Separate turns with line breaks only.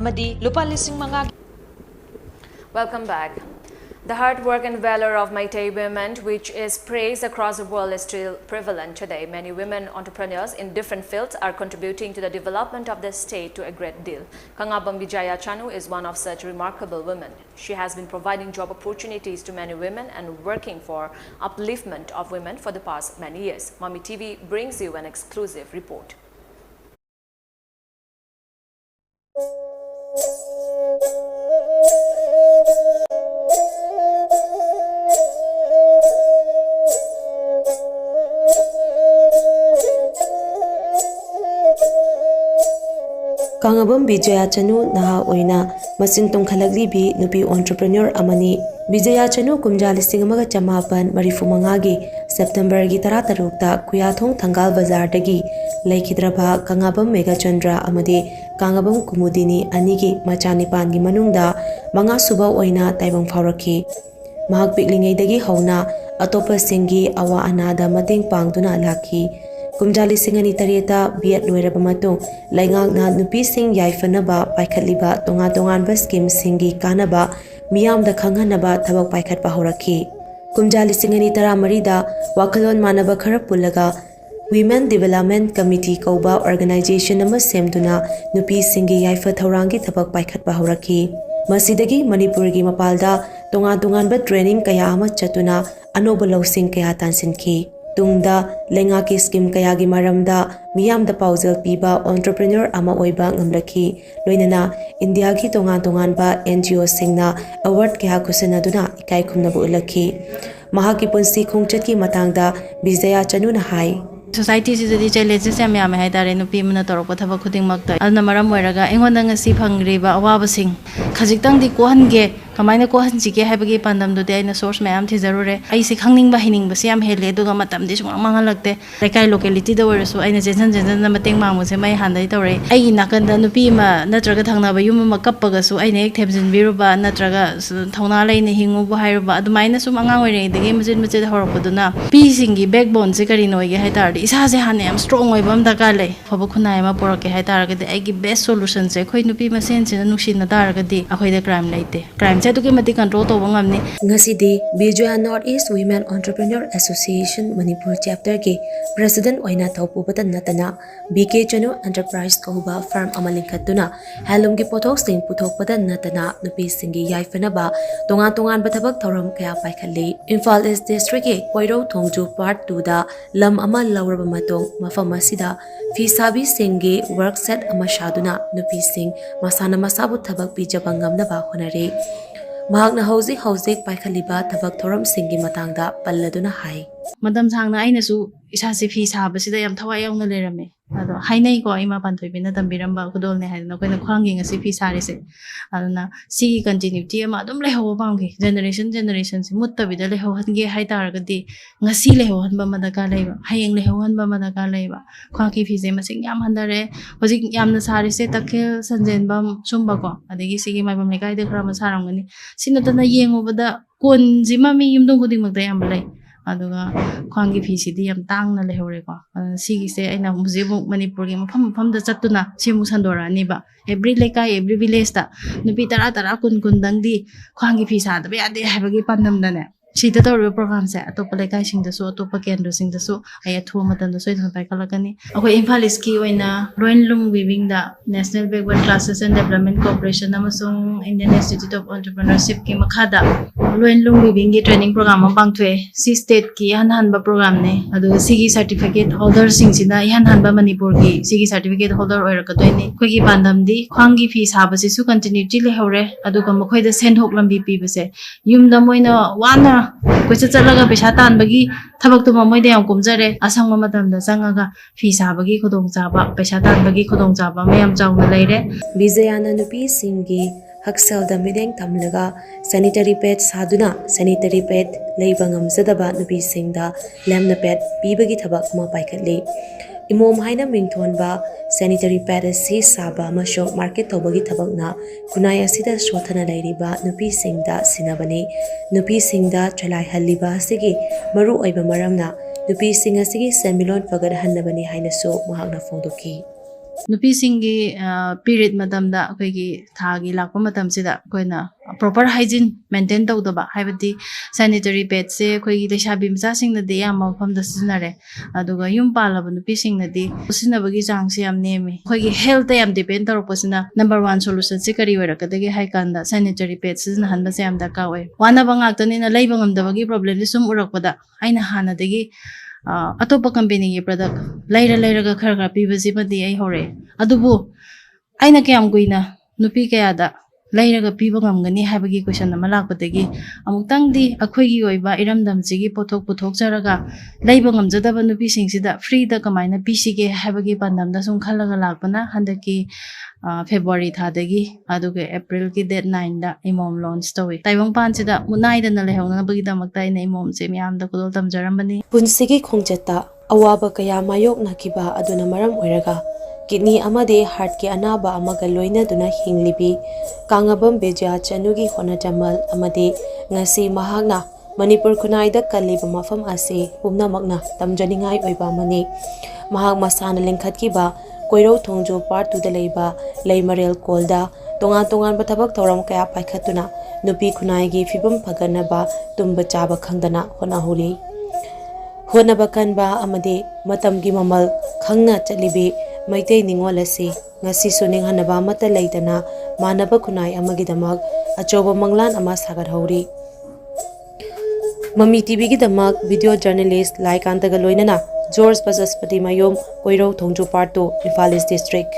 Welcome back. The hard work and valor of Meitei women, which is praised across the world, is still prevalent today. Many women entrepreneurs in different fields are contributing to the development of the state to a great deal. KANGABAM BIJAYA CHANU is one of such remarkable women. She has been providing job opportunities to many women and working for upliftment of women for the past many years. MAMI TV brings you an exclusive report.
KANGABAM BIJAYA CHANU naha oina masin tongkhalaklibi nupi entrepreneur amani BIJAYA CHANU kumja listing amaga chamapan marifumangagi September gi taratarukta kuyathong thangal bazar dagi laikhidraba KANGABAM Mega Chandra amadi KANGABAM Kumudini anigi machanipan gi manungda manga suba oina taibang phaurakhi mahak piklingei dagi hauna atopa singi awa anada mating pangduna lakhi kumjali singani tareta biat loiraba matung laingak na nupi sing yaifanaba paikhatliba tongan ba scheme singi kanaba miyam da khanghanaba thabak paikhat pa horakhi kumjali singani taramari da wakalon manaba khara pulaga Women Development Committee kauba organization ama semduna nupi singi yaifa thaurangi thabak paikhat pa horakhi masidagi Manipur gi mapalda tongan ba training kaya ama chatuna anoba losing kaya tansinki tungda lengaki scheme kayagi maramda miyamda pausel piba entrepreneur ama oiba ngamlaki loinana India gi tongan ba NGO singna award kaya kusanaduna ikai khumnabu ulaki mahaki punsi khongchat ki matangda BIJAYA CHANU na hai
Society is the challenges I am had are in Pimana Torpotava Kuting Makta, and the Maramweraga, England Sip Hungry, Wabasing, Kazikang di Kohange, Kamina Kohansiki, Habagi Pandam to the source Mam Tizarure, I see hanging behind Basiam Hele, Dugamatam, this Mangalakte, Rekai locality, the word so I know Jason and the Mating Mam was in my hand. I Nakan the Nupima, Natragatanga, Yuma Kapaga, so I naked Thames in Viruba, Natraga, Tonala in the Hingu Hairuba, the minus of Mangaway, the game is in Mr. Horapoduna, Pisingi, backbone, Sicarino, Hatar. Isa se hane am strong oi bam dakale phabu khunai ma porake hai tar ga ai gi best solution se khoi nupi ma sen sin nusin na tar ga di akhoi da crime laite crime se to ki mati control to bangam ni
ngasi di BIJAYA North East Women Entrepreneur Association Manipur chapter ki president oina thopu batan natana BK CHANU enterprise kauba firm amalin khatuna halum gi pothok sing puthok padan natana nupi singi yaifana ba tongan bathabak thoram kaya paikhalli Imphal East district ki Koiro Thongju part 2 da lam ama Matong Mafamasida Fisabi Singi work set Amashaduna Nupi Sing Masana Masabu Tabak Bijabangam Naba Honare Mahagna Hosik Paikaliba Tabak Toram Singi Matanga Paladuna Hai
Madam Sang na aina su isa si fi sa basida yam thawai yaw na lerame ado hainai ko ima pantoi bina tambiramba kudol ne haina ko na khwangi nga si fi sare se aduna si continuity ama adum leho bangki generation si mutta bida leho hange hai tar ga di ngasi leho hanba madaka leiba hayeng leho hanba madaka leiba khwaki fi se masing yam handare hojik yam na sare se takhel sanjen bam sumba ko adegi sigi mai bam lekai de khram saram gani sinatana yengo bada kon jima mi yumdong kuding magda yam lai aduga khwangi phi sidi yam tangna lehore ko sigi se aina muzibu Manipur gi mafam da chatuna simu sandora ni ba every lekai every village ta nupi tara kun dangdi khwangi phi sa da ba ade habagi pandam da ne sida tor program se atopa lekai sing da so atopa kendra sing da so ay athu matan da so idon pai kalakani akoi Imphal East ki oina loinlung weaving da National Backward Classes and Development Corporation amasung Indian Institute of Entrepreneurship ki makhada loinlung weaving gi training program am thwe si state ki hanba program ne adu sigi certificate holder sing sina hanba Manipur ki sigi certificate holder oira ka doini khoi gi pandam di khwangi phi sa ba si su continuity le hore adu ka mokhoi da sen hok lambi pi base yum da moina wana koisa chalaga pesa tan bagi thabak tu mamoi de am kumjare asang ma matam da changaga phi sa bagi khodong chaba pesa tan bagi khodong chaba mayam chawna leire
BIJAYA na nupi singi haksal da mideng tamlaga sanitary pad saduna sanitary pad leibangam zadaba nupi singda lamna pad pibagi thabak ma paikhatli imom haina mingthon ba sanitary pad si saba masho market tobagi thabakna kunai asida shothana lairiba nupi singda sinabani nupi singda chalai halliba sigi maru oiba maramna nupi singa sigi semilon fagar hannabani haina so mahagna phongdoki
ꯅꯨꯄꯤꯁꯤꯡꯒꯤ period ꯃꯇꯝꯗ ꯑꯩꯈꯣꯏꯒꯤ ꯊꯥꯒꯤ ꯂꯥꯛꯄ ꯃꯇꯝꯁꯤꯗ ꯑꯩꯈꯣꯏꯅ proper ꯍꯥꯏꯖꯤꯟ maintain ꯇꯧꯗꯕ ꯍꯥꯏꯕꯗꯤ sanitary ꯄꯦꯗꯁꯦ ꯑꯩꯈꯣꯏꯒꯤ ꯂꯩꯁꯥꯕꯤ ꯃꯆꯥꯁꯤꯡꯅꯗꯤ ꯑꯌꯥꯝꯕ ꯃꯐꯝꯗ ꯁꯤꯖꯤꯟꯅꯔꯦ ꯑꯗꯨꯒ ꯌꯨꯝ ꯄꯥꯜꯂꯕ ꯅꯨꯄꯤꯁꯤꯡꯅꯗꯤ ꯁꯤꯖꯤꯟꯅꯕꯒꯤ ꯆꯥꯡꯁꯦ ꯌꯥꯝ ꯅꯦꯝꯃꯤ ꯑꯩꯈꯣꯏꯒꯤ ꯍꯦꯜꯊꯇ ꯌꯥꯝ ꯗꯤꯄꯦꯟ ꯇꯧꯔꯛꯄꯁꯤꯅ ꯅꯝꯕꯔ 1 ꯁꯣꯂꯨꯁꯟꯁꯦ ꯀꯔꯤ ꯑꯣꯏꯔꯛꯀꯗꯒꯦ ꯍꯥꯏ ꯀꯥꯟꯗ ꯁꯦꯅꯤꯇꯔꯤ ꯄꯦꯗ ꯁꯤꯖꯤꯟꯅꯍꯟꯕꯁꯦ ꯌꯥꯝ ꯗꯔꯀꯥꯔ ꯑꯣꯏ ꯋꯥꯅꯕ ꯉꯥꯛꯇꯅꯤꯅ ꯂꯩꯕ ꯉꯝꯗꯕꯒꯤ ꯄ꯭ꯔꯣꯕ꯭ꯂꯦꯝꯁꯦ ꯁꯨꯝ ꯎꯔꯛꯄꯗ ꯑꯩꯅ ꯍꯥꯟꯅꯗꯒꯤ ꯑꯇꯣꯞꯄ ꯀꯝꯄꯦꯅꯤꯒꯤ ꯄ꯭ꯔꯗꯛ ꯂꯩꯔꯒ ꯈꯔ ꯄꯤꯕꯁꯤꯃꯗꯤ ꯑꯩ ꯍꯧꯔꯛꯑꯦ ꯑꯗꯨꯕꯨ ꯑꯩꯅ ꯀꯌꯥꯝ ꯀꯨꯏꯅ ꯅꯨꯄꯤ ꯀꯌꯥꯗ ꯂꯩꯔꯒ ꯄꯤꯕ ꯉꯝꯒꯅꯤ ꯍꯥꯏꯕꯒꯤ ꯀꯣꯏꯁꯟ ꯑꯃ ꯂꯥꯛꯄꯗꯒꯤ ꯑꯃꯨꯛꯇꯪꯗꯤ ꯑꯩꯈꯣꯏꯒꯤ ꯑꯣꯏꯕ ꯏꯔꯝꯗꯝꯁꯤꯒꯤ ꯄꯣꯠꯊꯣꯛ ꯄꯨꯊꯣꯛꯆꯔꯒ ꯂꯩꯕ ꯉꯝꯖꯗꯕ ꯅꯨꯄꯤꯁꯤꯡꯁꯤꯗ ꯐ꯭ꯔꯤꯗ ꯀꯃꯥꯏꯅ ꯄꯤꯁꯤꯒꯦ ꯍꯥꯏꯕꯒꯤ ꯄꯥꯟꯗꯝꯗ ꯁꯨꯝ ꯈꯜꯂꯒ ꯂꯥꯛꯄꯅ ꯍꯟꯗꯛꯀꯤ ꯐꯦꯕ꯭ꯔꯨꯋꯥꯔꯤ ꯊꯥꯗꯒꯤ ꯑꯗꯨꯒ ꯑꯦꯄ꯭ꯔꯤꯜꯒꯤ ꯗꯦꯠ 9ꯗ ꯏꯃꯣꯝ ꯂꯣꯟꯆ ꯇꯧꯏ ꯇꯥꯏꯕꯪꯄꯥꯟꯁꯤꯗ ꯃꯨꯠꯅꯥꯏꯗꯅ ꯂꯩꯍꯧꯅꯕꯒꯤꯗꯃꯛꯇ ꯑꯩꯅ ꯏꯃꯣꯝꯁꯦ ꯃꯌꯥꯝꯗ ꯈꯨꯗꯣꯜ ꯇꯝꯖꯔꯝꯕꯅꯤ
ꯄꯨꯟꯁꯤꯒꯤ ꯈꯣꯡꯆꯠꯇ ꯑꯋꯥꯕ ꯀꯌꯥ ꯃꯥꯌꯣꯛꯅꯈꯤꯕ ꯑꯗꯨꯅ ꯃꯔꯝ ꯑꯣꯏꯔꯒ ꯀꯤꯗꯅꯤ ꯑꯃꯗꯤ ꯍꯥꯔꯠꯀꯤ ꯑꯅꯥꯕ ꯑꯃꯒ ꯂꯣꯏꯅꯗꯨꯅ ꯍꯤꯡꯂꯤꯕꯤ ꯀꯥꯡꯉꯥꯕꯝ ꯕꯤꯖꯌꯥ ꯆꯅꯨꯒꯤ ꯍꯣꯠꯅꯖꯃꯜ ꯑꯃꯗꯤ ꯉꯁꯤ ꯃꯍꯥꯛꯅ ꯃꯅꯤꯄꯨꯔ ꯈꯨꯟꯅꯥꯏꯗ ꯀꯜꯂꯤꯕ ꯃꯐꯝ ꯑꯁꯤ ꯄꯨꯝꯅꯃꯛꯅ ꯇꯝꯖꯅꯤꯡꯉꯥꯏ ꯑꯣꯏꯕ ꯑꯃꯅꯤ ꯃꯍꯥꯛ ꯃꯁꯥꯅ ꯂꯤꯡꯈꯠꯈꯤꯕ ꯀꯣꯏꯔꯧ ꯊꯣꯡꯖꯨ ꯄꯥꯔꯠ 2ꯗ ꯂꯩꯕ ꯂꯩꯃꯔꯦꯜ ꯀꯣꯜꯗ ꯇꯣꯉꯥꯟ ꯇꯣꯉꯥꯟꯕ ꯊꯕꯛ ꯊꯧꯔꯝ ꯀꯌꯥ ꯄꯥꯏꯈꯠꯇꯨꯅ ꯅꯨꯄꯤ ꯈꯨꯟꯅꯥꯏꯒꯤ ꯐꯤꯕꯝ ꯐꯒꯠꯅꯕ ꯇꯨꯝꯕ ꯆꯥꯕ ꯈꯪꯗꯅ ꯍꯣꯠꯅꯍꯧꯔꯤ ꯍꯣꯠꯅꯕ ꯀꯟꯕ ꯑꯃꯗꯤ ꯃꯇꯝꯒꯤ ꯃꯃꯜ ꯈꯪꯅ ꯆꯠꯂꯤꯕꯤ ꯃꯩꯇꯩ ꯅꯤꯡꯉꯣꯜ ꯑꯁꯤ ꯉꯁꯤꯁꯨ ꯅꯤꯡꯍꯟꯅꯕ ꯑꯃꯠꯇ ꯂꯩꯇꯅ ꯃꯥꯟꯅꯕ ꯈꯨꯟꯅꯥꯏ ꯑꯃꯒꯤꯗꯃꯛ ꯑꯆꯧꯕ ꯃꯪꯂꯥꯟ ꯑꯃ ꯁꯥꯒꯠꯍꯧꯔꯤ ꯃꯃꯤ ꯇꯤꯚꯤꯒꯤꯗꯃꯛ ꯚꯤꯗꯤꯑꯣ ꯖꯔꯅꯦꯂꯤꯁꯠ ꯂꯥꯏꯀꯥꯟꯇꯒ ꯂꯣꯏꯅꯅ ꯖꯣꯔꯖ ꯕꯁꯁꯄꯇꯤ ꯃꯌꯨꯝ ꯀꯣꯏꯔꯧ ꯊꯣꯡꯖꯨ ꯄꯥꯔꯠ 2 ꯏꯝꯐꯥꯜ ꯏꯁꯠ ꯗꯤꯁꯇ꯭ꯔꯤꯛ